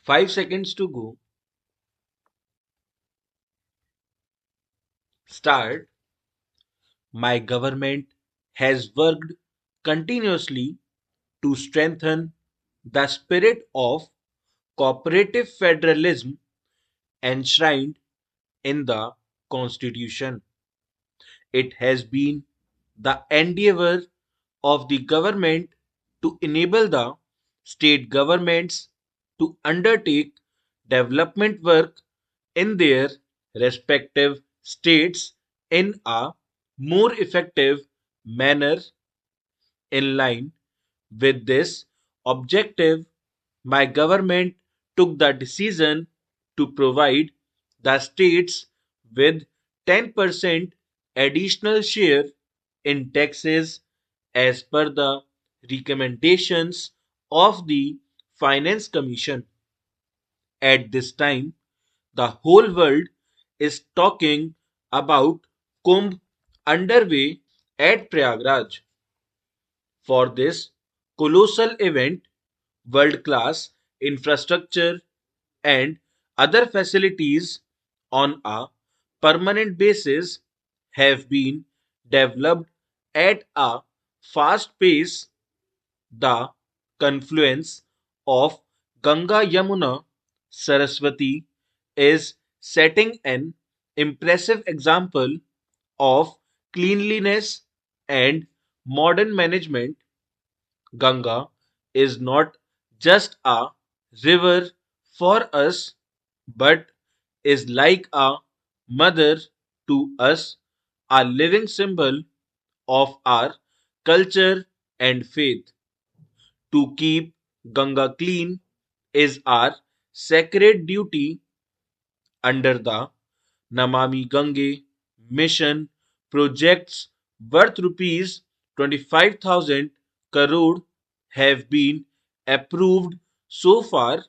5 seconds to go. Start. My government has worked continuously to strengthen the spirit of cooperative federalism enshrined in the Constitution. It has been the endeavor of the government to enable the state governments to undertake development work in their respective states in a more effective manner. In line with this objective, my government took the decision to provide the states with 10% additional share in taxes as per the recommendations of the Finance Commission. At this time, the whole world is talking about Kumbh underway at Prayagraj. For this colossal event, world class infrastructure and other facilities on a permanent basis have been developed at a fast pace. The confluence of Ganga Yamuna Saraswati is setting an impressive example of cleanliness and modern management. Ganga is not just a river for us, but is like a mother to us, a living symbol of our culture and faith. To keep Ganga clean is our sacred duty under the Namami Gange mission projects worth rupees 25,000 crore have been approved so far.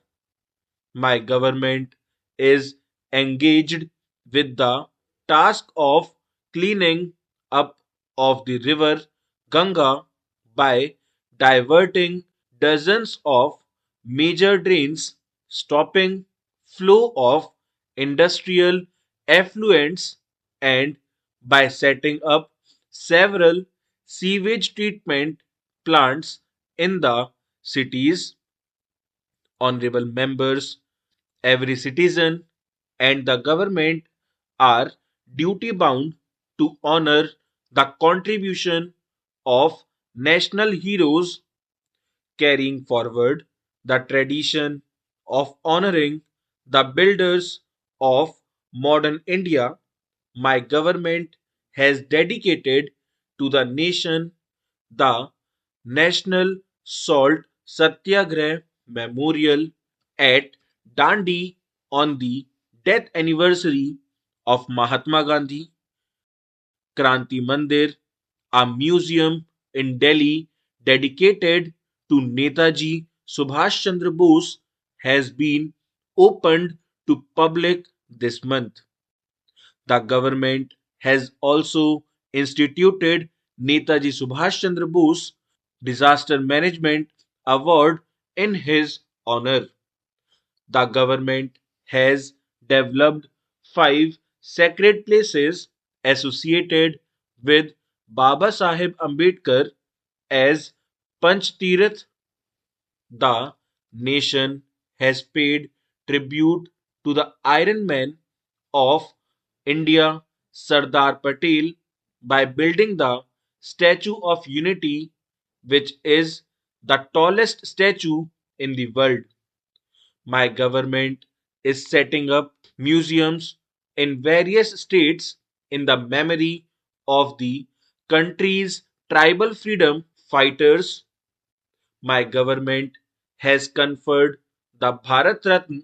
My government is engaged with the task of cleaning up of the river Ganga by diverting dozens of major drains, stopping flow of industrial effluents, and by setting up several sewage treatment plants in the cities. Honorable members, every citizen and the government are duty bound to honor the contribution of national heroes, carrying forward the tradition of honoring the builders of modern India. My government has dedicated to the nation the National Salt Satyagrah Memorial at Dandi on the death anniversary of Mahatma Gandhi, Kranti Mandir, a museum in Delhi dedicated to Netaji Subhash Chandra Bose, has been opened to public this month. The government has also instituted Netaji Subhash Chandra Bose Disaster Management Award in his honor. The government has developed five sacred places associated with Baba Sahib Ambedkar as Panch Tirath. The nation has paid tribute to the Iron Man of India, Sardar Patel, by building the Statue of Unity, which is the tallest statue in the world. My government is setting up museums in various states in the memory of the country's tribal freedom fighters. My government has conferred the Bharat Ratna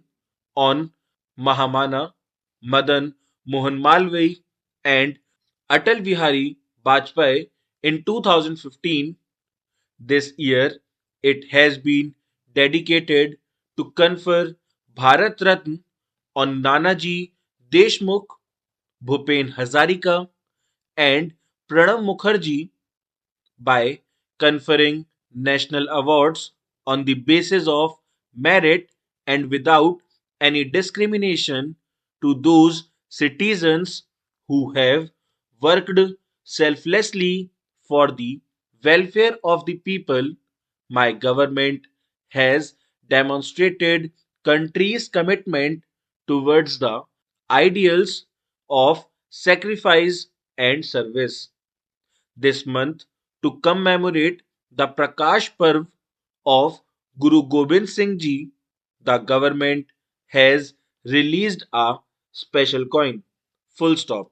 on Mahamana Madan Mohan Malviya and Atal Bihari Vajpayee in 2015. This year, it has been dedicated to confer Bharat Ratna on Nanaji Deshmukh, Bhupen Hazarika, and Pranab Mukherjee by conferring national awards on the basis of merit and without any discrimination to those citizens who have worked selflessly for the welfare of the people. My government has demonstrated country's commitment towards the ideals of sacrifice and service. This month, to commemorate the Prakash Parv of Guru Gobind Singh Ji, the government has released a special coin. Full stop.